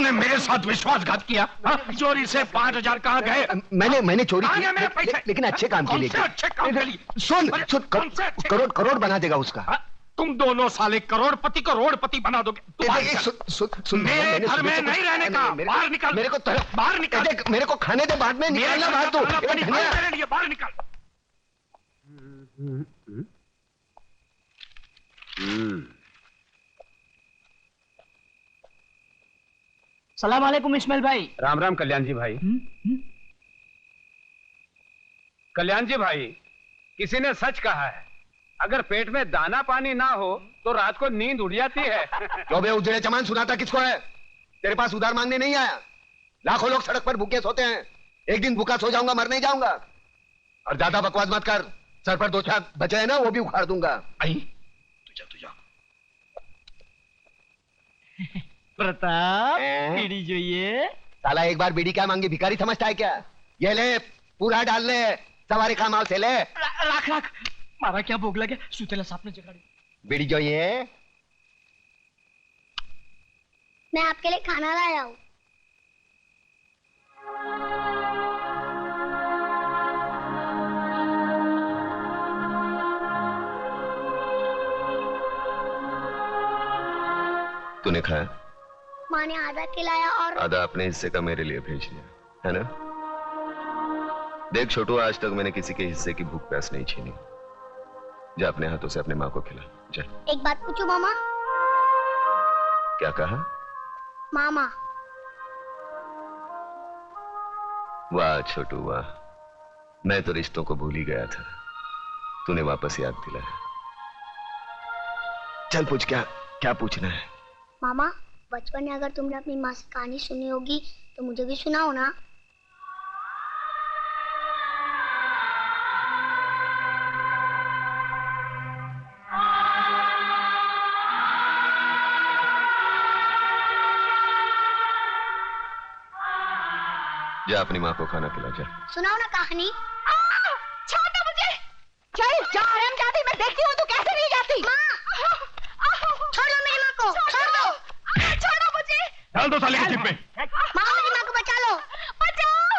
तुमने मेरे साथ विश्वासघात किया। चोरी से 5,000 कहाँ गए? मैंने चोरी की, लेकिन अच्छे काम के लिए। अच्छे काम के लिए? सुन, करोड़ बना देगा उसका। तुम दोनों साले करोड़पति बना दोगे। मेरे घर में नहीं रहने का, बाहर निकल। मेरे को बाहर निकल। मेरे को खाने दे, बाद में निकलना बाहर। तो मेरे लिए बाहर निकल। सलाम वालेकुम इस्माइल भाई। राम राम कल्याण जी भाई। कल्याण जी भाई, किसी ने सच कहा है, अगर पेट में दाना पानी ना हो तो रात को नींद उड़ जाती है। तो बे उजड़े चमान सुनाता किसको है? तेरे पास उधार मांगने नहीं आया। लाखों लोग सड़क पर भूखे सोते हैं, एक दिन भूखा सो जाऊंगा, मर नहीं जाऊंगा। और ज्यादा बकवास मत कर, सर पर 2 छाप बचे हैं ना, वो भी उखाड़ दूंगा। तुझा प्रताप बीड़ी जो ये साला एक बार बीड़ी क्या मांगी, भिखारी समझता है क्या? ये ले, पूरा डाल ले, सवारी खामाव से ले। राख मारा क्या भोग लगे, सुतेला सांप ने जगाड़ी। बीड़ी जो ये, मैं आपके लिए खाना लाया हूँ। तूने खाया? माँ ने आधा खिलाया और आधा अपने हिस्से का मेरे लिए भेज दिया है ना? देख छोटू, आज तक मैंने किसी के हिस्से की भूख प्यास नहीं छीनी। जा अपने हाथों से अपने माँ को खिला, जा। एक बात पूछूं मामा? क्या कहा? मामा। वाह छोटू वाह, मैं तो रिश्तों को भूल ही गया था, तूने वापस याद दिलाया। चल पूछ, क्या पूछना है? मामा, बचपन में अगर तुमने अपनी माँ से कहानी सुनी होगी तो मुझे भी सुनाओ ना। जा अपनी माँ को खाना खिला, जा। सुनाओ ना कहानी। छोड़ो मुझे। चल जा हरामजादी, मैं देखती हूँ तू कैसे नहीं जाती। छोड़ दो मेरी माँ को, छोड़ दो। छोड़ो मुझे। डाल दो साले की जिप में। मामा मेरी माँ को बचा लो। बचाओ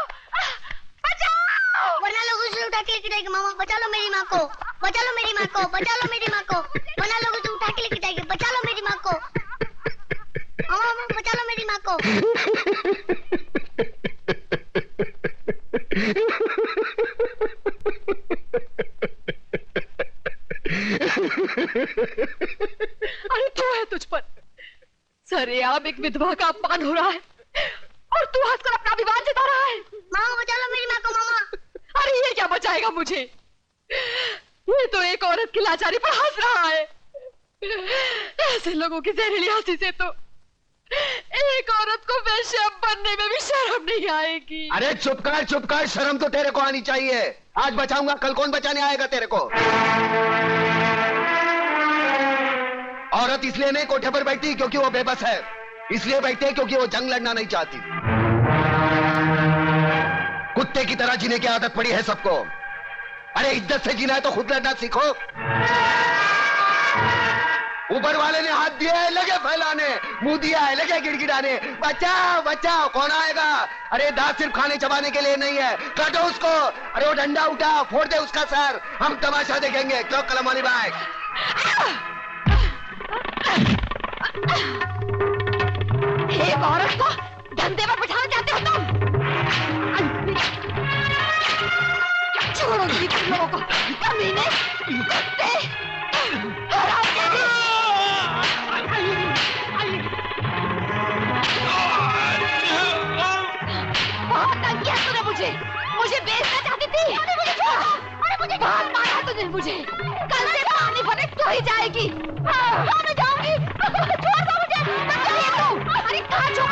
वरना लोग उसे उठा के लेके जाएंगे। मामा बचा लो मेरी माँ को, बचा लो मेरी माँ को, बचा लो मेरी माँ को, वरना लोग उसे उठा के लेके जाएंगे। बचा लो मेरी माँ को मामा, बचा लो मेरी माँ को। अरे तू है, तुझ पर सरेआम एक विधवा का अपमान हो रहा है और तू हंसकर अपना विवाद जता रहा है। मामा बचा लो मेरी माँ को। मामा अरे ये क्या बचाएगा मुझे, ये तो एक औरत की लाचारी पर हंस रहा है। ऐसे लोगों की जहरीली हंसी से तो एक औरत को वेश्या बनने में भी शर्म नहीं आएगी। अरे चुप कर, शर्म तो तेरे को आनी चाहिए। आज बचाऊंगा, कल कौन बचाने आएगा तेरे को? औरत इसलिए नहीं कोठे पर बैठती क्योंकि वो बेबस है, इसलिए बैठती है क्योंकि वो जंग लड़ना नहीं चाहती। कुत्ते की तरह जीने की आदत पड़ी है सबको। अरे इज्जत से जीना है तो खुद लड़ना सीखो। ऊपर वाले ने हाथ दिया है, लगे फैलाने, मुंह दिया है, लगे गिड़गिड़ाने। बचाओ बचाओ, कौन आएगा? अरे दांत सिर्फ खाने चबाने के लिए नहीं है, काटो उसको। अरे वो डंडा उठा, फोड़ दे उसका सर, हम तमाशा देखेंगे। क्यों कलम वाली भाई? एक औरत को धंधे पर बिठाना चाहते हो तुम? छोड़ोगी तुम लोगों को, कमीने, कुत्ते, हरामजादी। बहुत तंग किया तूने मुझे बेचना चाहती थी। अरे मुझे बहुत मारा तुझे, मुझे कल से पानी भरे तो ही जाएगी। मैं जाऊंगी, छोड़ दो मुझे। अरे कहाँ छोड़?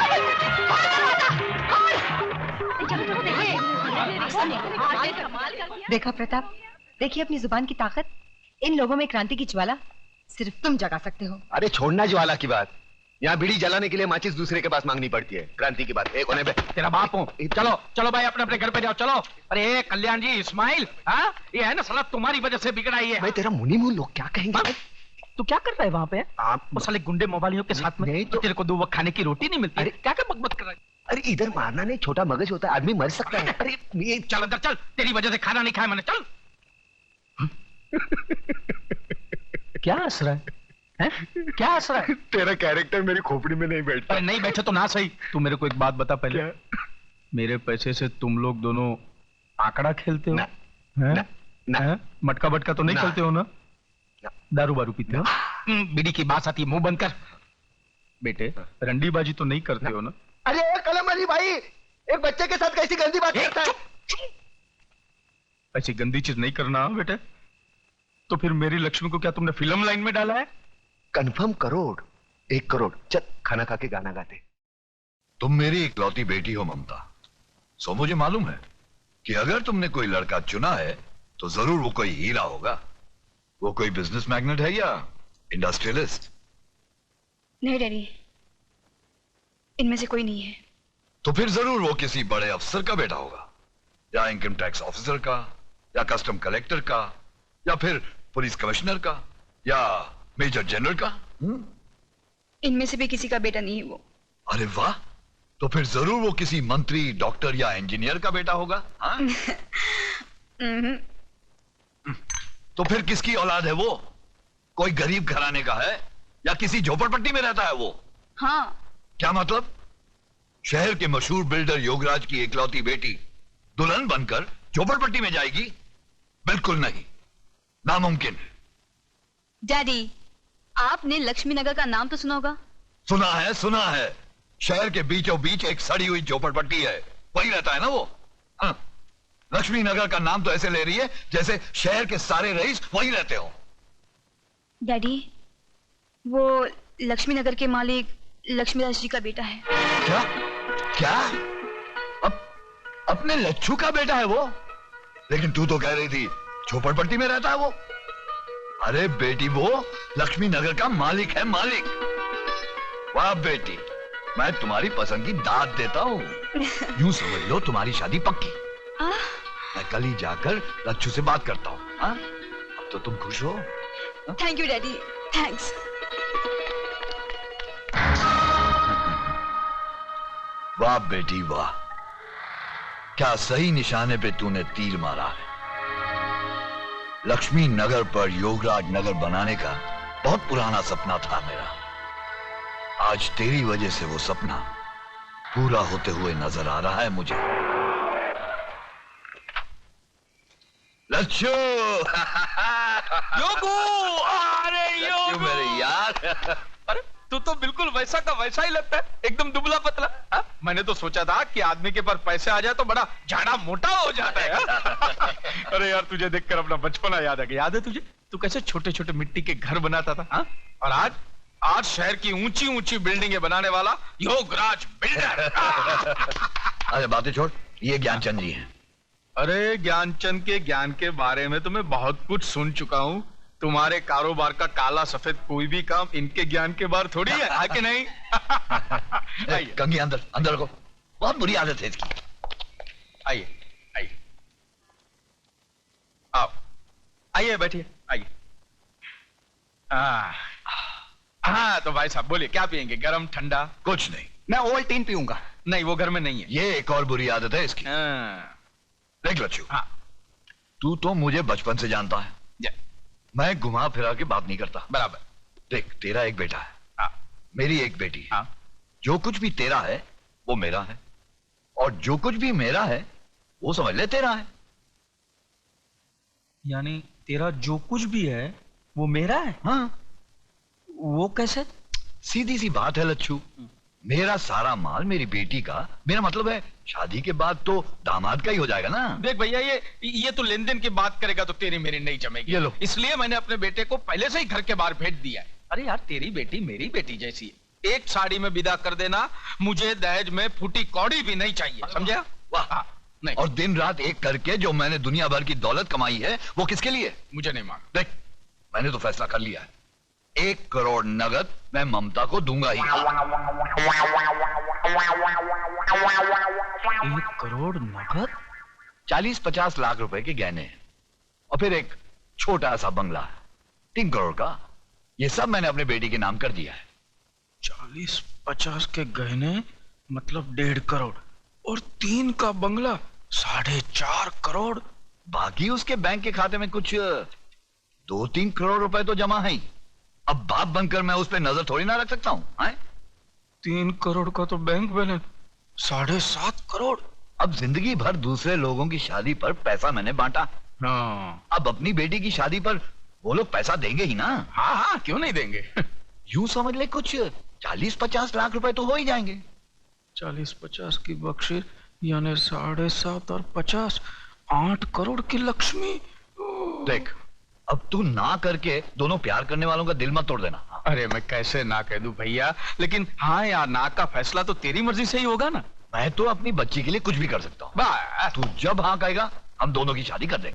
देखा प्रताप, देखिए अपनी जुबान की ताकत। इन लोगों में क्रांति की ज्वाला सिर्फ तुम जगा सकते हो। अरे छोड़ना ज्वाला की बात, यहाँ बीड़ी जलाने के लिए माचिस दूसरे के पास मांगनी पड़ती है। क्रांति की बात एक होने पे तेरा बाप हूँ। चलो चलो भाई, अपने अपने घर पे जाओ, चलो। अरे कल्याण जी, इस्माइल, हाँ ये है ना साला तुम्हारी वजह से बिगड़ा ही है। मैं तेरा मुनी मुंह, लोग क्या कहेंगे? तू क्या कर रहा है वहाँ पे? आप वो साले गुंडे मोबाइलियों के साथ में नहीं तो तेरे को 2 वक्त खाने की रोटी नहीं मिलती। अरे क्या क्या बकबक कर रहा है? अरे इधर मारना नहीं, छोटा मगज होता है, आदमी मर सकता है। अरे ये चल अंदर चल, तेरी वजह से खाना नहीं खाया मैंने, चल। क्या हंस रहा है? क्या हंस रहा है? तेरा कैरेक्टर मेरी खोपड़ी में नहीं बैठता। अरे नहीं बैठे तो ना सही। तू मेरे को एक बात बता पहले। क्या? मेरे पैसे से तुम लोग दोनों आंकड़ा खेलते हो? ना, हैं? ना, ना। हैं? मटका बटका तो नहीं ना। खेलते हो ना? ना। दारू बारू पीते हो? बीड़ी की बात आती है, मुंह बंद कर। बेटे रंडीबाजी तो नहीं करते हो ना? अरे कलम अली भाई, एक बच्चे के साथ कैसी गंदी बात करता है? ऐसी गंदी चीज नहीं करना बेटे। तो फिर मेरी लक्ष्मी को क्या तुमने फिल्म लाइन में डाला है? कंफर्म करोड़, 1 करोड़। चल खाना खा के गाना गाते। तुम मेरी इकलौती बेटी हो ममता, सो मुझे मालूम है कि अगर तुमने कोई लड़का चुना है तो जरूर वो कोई हीरा होगा। वो कोई बिजनेस मैग्नेट है या इंडस्ट्रियलिस्ट? नहीं डैडी, इनमें से कोई नहीं है। तो फिर जरूर वो किसी बड़े अफसर का बेटा होगा, या इनकम टैक्स ऑफिसर का, या कस्टम कलेक्टर का, या फिर पुलिस कमिश्नर का, या मेजर जनरल का। इनमें से भी किसी का बेटा नहीं है वो। अरे वाह, तो फिर जरूर वो किसी मंत्री, डॉक्टर या इंजीनियर का बेटा होगा। हाँ? तो फिर किसकी औलाद है वो? कोई गरीब घराने का है या किसी झोपड़पट्टी में रहता है वो? हाँ। क्या मतलब? शहर के मशहूर बिल्डर योगराज की इकलौती बेटी दुल्हन बनकर झोपड़पट्टी में जाएगी? बिल्कुल नहीं, नामुमकिन है। डैडी, आपने लक्ष्मी नगर का नाम तो सुना होगा? सुना है। शहर के बीचों बीच एक सड़ी हुई झोपड़पट्टी है, वही रहता है ना वो। हाँ। लक्ष्मी नगर का नाम तो ऐसे ले रही है जैसे शहर के सारे रईस वही रहते हो। डैडी, वो लक्ष्मी नगर के मालिक लक्ष्मीदास जी का बेटा है। क्या क्या? अपने लच्छू का बेटा है वो? लेकिन तू तो कह रही थी झोपड़पट्टी में रहता है वो। अरे बेटी, वो लक्ष्मी नगर का मालिक है, मालिक। वाह बेटी, मैं तुम्हारी पसंद की दाद देता हूँ। यूं समझ लो तुम्हारी शादी पक्की। मैं कल ही जाकर लच्छू से बात करता हूँ। अब तो तुम खुश हो? Thank you daddy, thanks. वाह बेटी वाह, क्या सही निशाने पे तूने तीर मारा है। लक्ष्मी नगर पर योगराज नगर बनाने का बहुत पुराना सपना था मेरा। आज तेरी वजह से वो सपना पूरा होते हुए नजर आ रहा है मुझे। लच्छू योगू, अरे योगू मेरे यार। अरे तू तो बिल्कुल वैसा का वैसा ही लगता है, एकदम दुबला पतला। हा? मैंने तो सोचा था कि आदमी के पास पैसे आ जाए तो बड़ा झाड़ा मोटा हो जाता है। अरे यार, तुझे देखकर अपना बचपना याद आ गया। याद है तुझे, तू कैसे छोटे छोटे मिट्टी के घर बनाता था? हा? और आज शहर की ऊंची ऊंची बिल्डिंगें बनाने वाला योगराज बिल्डर। अरे बातें छोड़, ये ज्ञानचंद जी हैं। अरे ज्ञानचंद के ज्ञान के बारे में तो मैं बहुत कुछ सुन चुका हूँ। तुम्हारे कारोबार का काला सफेद कोई भी काम इनके ज्ञान के बाहर थोड़ी है कि नहीं? कंगी अंदर अंदर को, बहुत बुरी आदत है इसकी। आइए आइए, आओ आइए, बैठिए आइए। हाँ तो भाई साहब बोलिए, क्या पियेंगे, गरम ठंडा? कुछ नहीं। मैं ओवल्टीन पीऊंगा। नहीं, वो घर में नहीं है। ये एक और बुरी आदत है इसकी। देख लच्छू, हाँ। तू तो मुझे बचपन से जानता है, मैं घुमा फिरा के बात नहीं करता। बराबर। देख, तेरा एक बेटा है, हाँ। मेरी एक बेटी है। हाँ। जो कुछ भी तेरा है वो मेरा है, और जो कुछ भी मेरा है वो समझ ले तेरा है। यानी तेरा जो कुछ भी है वो मेरा है? हाँ। वो कैसे? सीधी सी बात है लच्छू, मेरा सारा माल मेरी बेटी का, मेरा मतलब है शादी के बाद तो दामाद का ही हो जाएगा ना। देख भैया, ये तो लेन देन की बात करेगा तो तेरी मेरी नहीं जमेगी। ये लो। इसलिए मैंने अपने बेटे को पहले से ही घर के बाहर भेज दिया है। अरे यार, तेरी बेटी मेरी बेटी जैसी है, एक साड़ी में विदा कर देना, मुझे दहेज में फूटी कौड़ी भी नहीं चाहिए, समझा? वाह। नहीं। और दिन रात एक करके जो मैंने दुनिया भर की दौलत कमाई है वो किसके लिए? मुझे नहीं मांगा। देख, मैंने तो फैसला कर लिया है, 1 करोड़ नगद मैं ममता को दूंगा ही। 1 करोड़ नगद? 40-50 लाख रुपए के गहने हैं, और फिर एक छोटा सा बंगला 3 करोड़ का। ये सब मैंने अपने बेटी के नाम कर दिया है। 40-50 के गहने मतलब 1.5 करोड़ और 3 का बंगला 4.5 करोड़। बाकी उसके बैंक के खाते में कुछ 2-3 करोड़ रुपए तो जमा है ही। अब बाप बनकर मैं उस पर नजर थोड़ी ना रख सकता हूँ। 3 करोड़ का तो बैंक बैलेंस, 7.5 करोड़। अब जिंदगी भर दूसरे लोगों की शादी पर पैसा मैंने बांटा, हाँ अब अपनी बेटी की शादी पर वो लोग पैसा देंगे ही ना। हाँ हाँ, क्यों नहीं देंगे। यूं समझ ले कुछ 40-50 लाख रुपए तो हो ही जाएंगे। 40-50 की बख्शिश यानी 7.5 और 50, 8 करोड़ की लक्ष्मी। देख, अब तू ना करके दोनों प्यार करने वालों का दिल मत तोड़ देना। अरे मैं कैसे ना कह दूं भैया, लेकिन हाँ यार, ना का फैसला तो तेरी मर्जी से ही होगा ना। मैं तो अपनी बच्ची के लिए कुछ भी कर सकता हूँ। बस तू जब हाँ कहेगा हम दोनों की शादी कर देंगे।